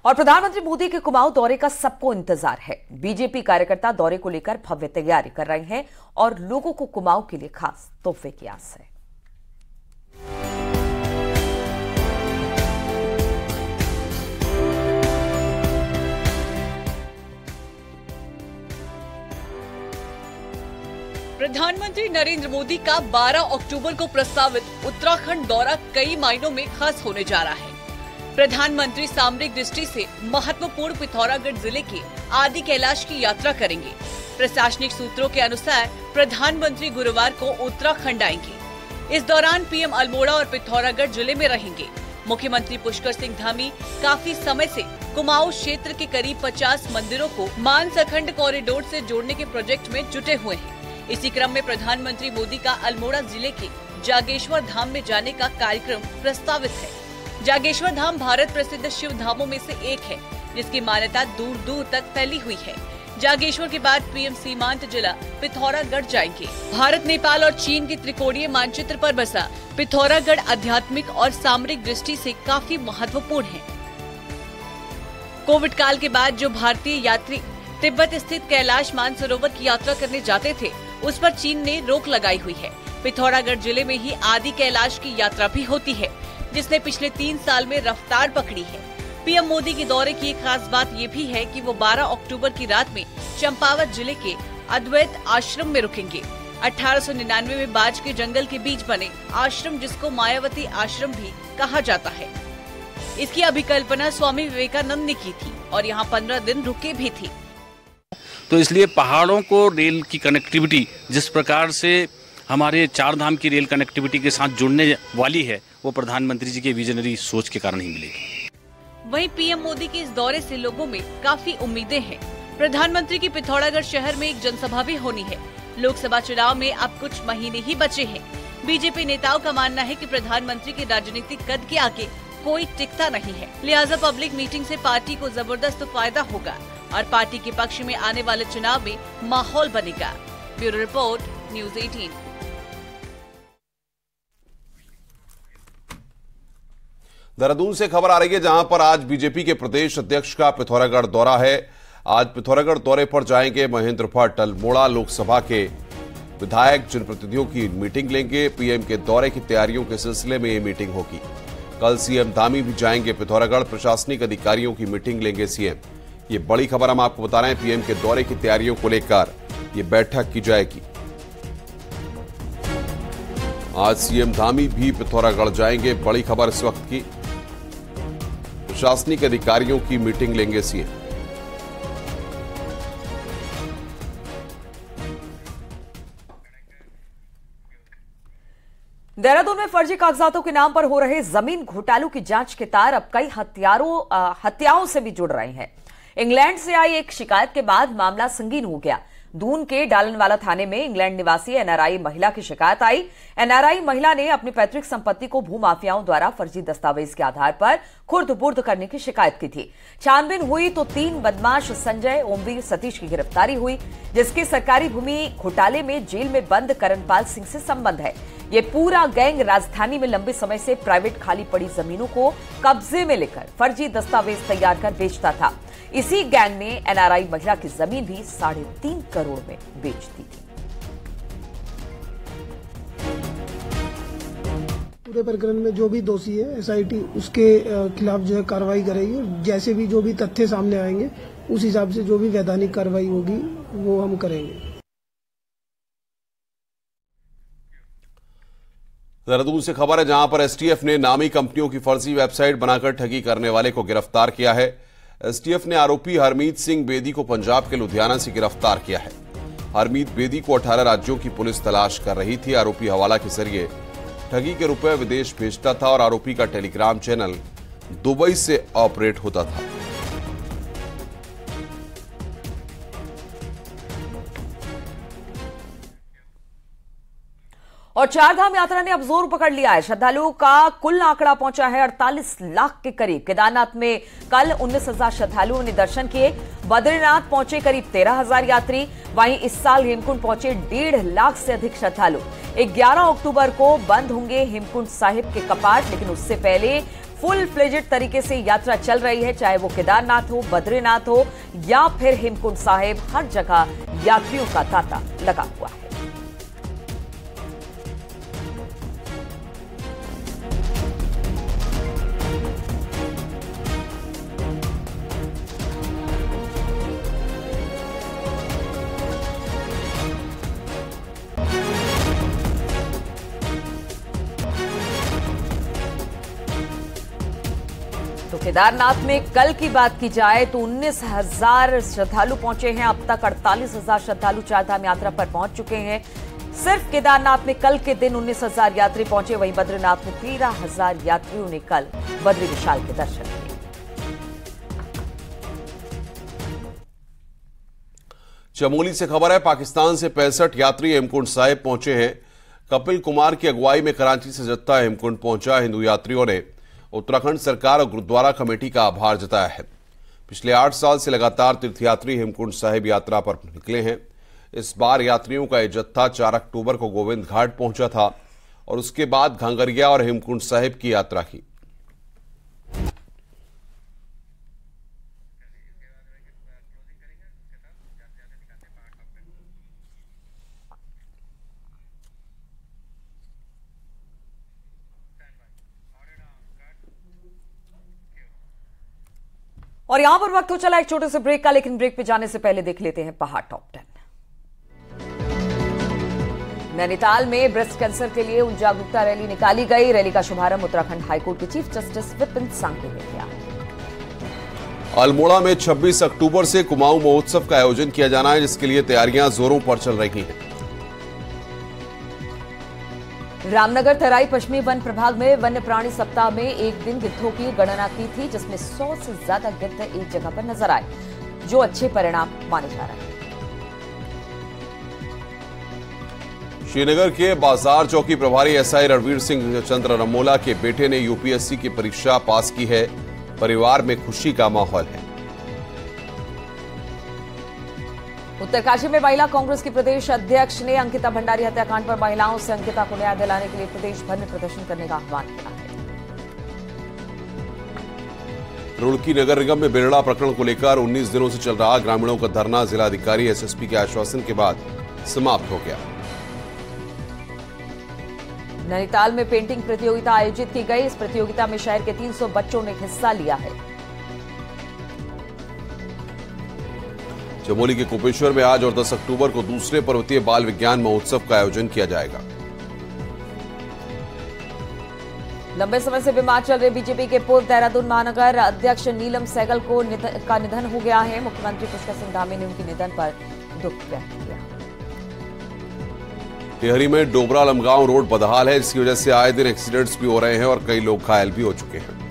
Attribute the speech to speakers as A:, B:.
A: और प्रधानमंत्री मोदी के कुमाऊं दौरे का सबको इंतजार है। बीजेपी कार्यकर्ता दौरे को लेकर भव्य तैयारी कर रहे हैं और लोगों को कुमाऊं के लिए खास तोहफे की आस है।
B: प्रधानमंत्री नरेंद्र मोदी का 12 अक्टूबर को प्रस्तावित उत्तराखंड दौरा कई मायनों में खास होने जा रहा है। प्रधानमंत्री सामरिक दृष्टि से महत्वपूर्ण पिथौरागढ़ जिले के आदि कैलाश की यात्रा करेंगे। प्रशासनिक सूत्रों के अनुसार प्रधानमंत्री गुरुवार को उत्तराखंड आएंगे। इस दौरान पीएम अल्मोड़ा और पिथौरागढ़ जिले में रहेंगे। मुख्यमंत्री पुष्कर सिंह धामी काफी समय से कुमाऊं क्षेत्र के करीब 50 मंदिरों को मानसखंड कॉरिडोर से जोड़ने के प्रोजेक्ट में जुटे हुए हैं। इसी क्रम में प्रधानमंत्री मोदी का अल्मोड़ा जिले के जागेश्वर धाम में जाने का कार्यक्रम प्रस्तावित है। जागेश्वर धाम भारत प्रसिद्ध शिव धामों में से एक है, जिसकी मान्यता दूर दूर तक फैली हुई है। जागेश्वर के बाद पीएम सीमांत जिला पिथौरागढ़ जाएंगे। भारत, नेपाल और चीन के त्रिकोणीय मानचित्र पर बसा पिथौरागढ़ आध्यात्मिक और सामरिक दृष्टि से काफी महत्वपूर्ण है। कोविड काल के बाद जो भारतीय यात्री तिब्बत स्थित कैलाश मानसरोवर की यात्रा करने जाते थे, उस पर चीन ने रोक लगाई हुई है। पिथौरागढ़ जिले में ही आदि कैलाश की यात्रा भी होती है, जिसने पिछले 3 साल में रफ्तार पकड़ी है। पीएम मोदी के दौरे की एक खास बात ये भी है कि वो 12 अक्टूबर की रात में चंपावत जिले के अद्वैत आश्रम में रुकेंगे। 1899 में बाज के जंगल के बीच बने आश्रम, जिसको मायावती आश्रम भी कहा जाता है, इसकी अभिकल्पना स्वामी विवेकानंद ने की थी और यहाँ 15 दिन रुके भी थे।
C: तो इसलिए पहाड़ों को रेल की कनेक्टिविटी जिस प्रकार से हमारे 4 धाम की रेल कनेक्टिविटी के साथ जुड़ने वाली है, वो प्रधानमंत्री जी के विजनरी सोच के कारण ही मिलेगी।
B: वहीं पीएम मोदी के इस दौरे से लोगों में काफी उम्मीदें हैं। प्रधानमंत्री की पिथौरागढ़ शहर में एक जनसभा भी होनी है। लोकसभा चुनाव में अब कुछ महीने ही बचे हैं। बीजेपी नेताओं का मानना है कि प्रधानमंत्री के राजनीतिक कद के आगे कोई टिकता नहीं है, लिहाजा पब्लिक मीटिंग से पार्टी को जबरदस्त फायदा होगा और पार्टी के पक्ष में आने वाले चुनाव में माहौल बनेगा। Bureau report, news 18।
D: देहरादून से खबर आ रही है, जहां पर आज बीजेपी के प्रदेश अध्यक्ष का पिथौरागढ़ दौरा है। आज पिथौरागढ़ दौरे पर जाएंगे महेंद्र भट्ट। अल्मोड़ा लोकसभा के विधायक जनप्रतिनिधियों की मीटिंग लेंगे। पीएम के दौरे की तैयारियों के सिलसिले में ये मीटिंग होगी। कल सीएम धामी भी जाएंगे पिथौरागढ़। प्रशासनिक अधिकारियों की मीटिंग लेंगे सीएम। ये बड़ी खबर हम आपको बता रहे हैं। पीएम के दौरे की तैयारियों को लेकर ये बैठक की जाएगी। आज सीएम धामी भी पिथौरागढ़ जाएंगे। बड़ी खबर इस वक्त की, प्रशासनिक अधिकारियों की मीटिंग लेंगे सीएम।
A: देहरादून में फर्जी कागजातों के नाम पर हो रहे जमीन घोटालों की जांच के तार अब कई हत्याओं से भी जुड़ रहे हैं। इंग्लैंड से आई एक शिकायत के बाद मामला संगीन हो गया। दून के डालनवाला थाने में इंग्लैंड निवासी एनआरआई महिला की शिकायत आई। एनआरआई महिला ने अपनी पैतृक संपत्ति को भूमाफियाओं द्वारा फर्जी दस्तावेज के आधार पर खुर्द-बुर्द करने की शिकायत की थी। छानबीन हुई तो 3 बदमाश संजय, ओमवीर, सतीश की गिरफ्तारी हुई, जिसके सरकारी भूमि घोटाले में जेल में बंद करणपाल सिंह से संबंध है। ये पूरा गैंग राजधानी में लंबे समय से प्राइवेट खाली पड़ी जमीनों को कब्जे में लेकर फर्जी दस्तावेज तैयार कर बेचता था। इसी गैंग ने एनआरआई महिला की जमीन भी 3.5 करोड़ में बेच दी थी।
E: पूरे प्रकरण में जो भी दोषी है एसआईटी उसके खिलाफ जो है कार्रवाई करेगी। जैसे भी जो भी तथ्य सामने आएंगे उस हिसाब से जो भी वैधानिक कार्रवाई होगी वो हम करेंगे।
D: देहरादून से खबर है, जहां पर एसटीएफ ने नामी कंपनियों की फर्जी वेबसाइट बनाकर ठगी करने वाले को गिरफ्तार किया है। एसटीएफ ने आरोपी हरमीत सिंह बेदी को पंजाब के लुधियाना से गिरफ्तार किया है। हरमीत बेदी को 18 राज्यों की पुलिस तलाश कर रही थी। आरोपी हवाला के जरिए ठगी के रुपए विदेश भेजता था और आरोपी का टेलीग्राम चैनल दुबई से ऑपरेट होता था।
A: और 4 धाम यात्रा ने अब जोर पकड़ लिया है। श्रद्धालुओं का कुल आंकड़ा पहुंचा है 48 लाख के करीब। केदारनाथ में कल 19,000 श्रद्धालुओं ने दर्शन किए। बद्रीनाथ पहुंचे करीब 13,000 यात्री। वहीं इस साल हेमकुंड पहुंचे 1.5 लाख से अधिक श्रद्धालु। 11 अक्टूबर को बंद होंगे हेमकुंड साहिब के कपाट, लेकिन उससे पहले फुल फ्लेजेड तरीके से यात्रा चल रही है, चाहे वो केदारनाथ हो, बद्रीनाथ हो या फिर हेमकुंड साहिब, हर जगह यात्रियों का तांता लगा हुआ है। तो केदारनाथ में कल की बात की जाए तो 19,000 श्रद्धालु पहुंचे हैं। अब तक 48,000 श्रद्धालु चारधाम यात्रा पर पहुंच चुके हैं। सिर्फ केदारनाथ में कल के दिन 19,000 यात्री पहुंचे, वहीं बद्रीनाथ में 13,000 यात्रियों ने कल बद्री विशाल के दर्शन किए।
D: चमोली से खबर है, पाकिस्तान से 65 यात्री हेमकुंड साहिब पहुंचे हैं। कपिल कुमार की अगुवाई में कराची से जत्था हेमकुंड पहुंचा। हिंदू यात्रियों ने उत्तराखंड सरकार और गुरुद्वारा कमेटी का आभार जताया है। पिछले 8 साल से लगातार तीर्थयात्री हेमकुंड साहिब यात्रा पर निकले हैं। इस बार यात्रियों का यह जत्था 4 अक्टूबर को गोविंद घाट पहुंचा था और उसके बाद घांगरिया और हेमकुंड साहिब की यात्रा की।
A: और यहां पर वक्त हो चला एक छोटे से ब्रेक का, लेकिन ब्रेक पे जाने से पहले देख लेते हैं पहाड़ टॉप 10। नैनीताल में ब्रेस्ट कैंसर के लिए जागरूकता रैली निकाली गई। रैली का शुभारंभ उत्तराखंड हाईकोर्ट के चीफ जस्टिस विपिन सांघवी ने किया।
D: अल्मोड़ा में 26 अक्टूबर से कुमाऊं महोत्सव का आयोजन किया जाना है, जिसके लिए तैयारियां जोरों पर चल रही हैं।
A: रामनगर तराई पश्चिमी वन प्रभाग में वन्य प्राणी सप्ताह में एक दिन गिद्धों की गणना की थी, जिसमें 100 से ज्यादा गिद्ध एक जगह पर नजर आए, जो अच्छे परिणाम माने जा रहे हैं।
D: श्रीनगर के बाजार चौकी प्रभारी एसआई रणवीर सिंह चंद्र रमोला के बेटे ने यूपीएससी की परीक्षा पास की है। परिवार में खुशी का माहौल है।
A: उत्तरकाशी में महिला कांग्रेस की प्रदेश अध्यक्ष ने अंकिता भंडारी हत्याकांड पर महिलाओं से अंकिता को न्याय दिलाने के लिए प्रदेश भर में प्रदर्शन करने का आह्वान किया है।
D: रुड़की नगर निगम में बिरड़ा प्रकरण को लेकर 19 दिनों से चल रहा ग्रामीणों का धरना जिलाधिकारी एसएसपी के आश्वासन के बाद समाप्त हो गया।
A: नैनीताल में पेंटिंग प्रतियोगिता आयोजित की गई। इस प्रतियोगिता में शहर के 300 बच्चों ने हिस्सा लिया है।
D: चमोली के कुपेश्वर में आज और 10 अक्टूबर को दूसरे पर्वतीय बाल विज्ञान महोत्सव का आयोजन किया जाएगा।
A: लंबे समय से बीमार चल रहे बीजेपी के पूर्व देहरादून महानगर अध्यक्ष नीलम सहगल का निधन हो गया है। मुख्यमंत्री पुष्कर सिंह धामी ने उनके निधन पर दुख व्यक्त किया।
D: टिहरी में डोबरा लमगांव रोड बदहाल है, जिसकी वजह से आए दिन एक्सीडेंट्स भी हो रहे हैं और कई लोग घायल भी हो चुके हैं।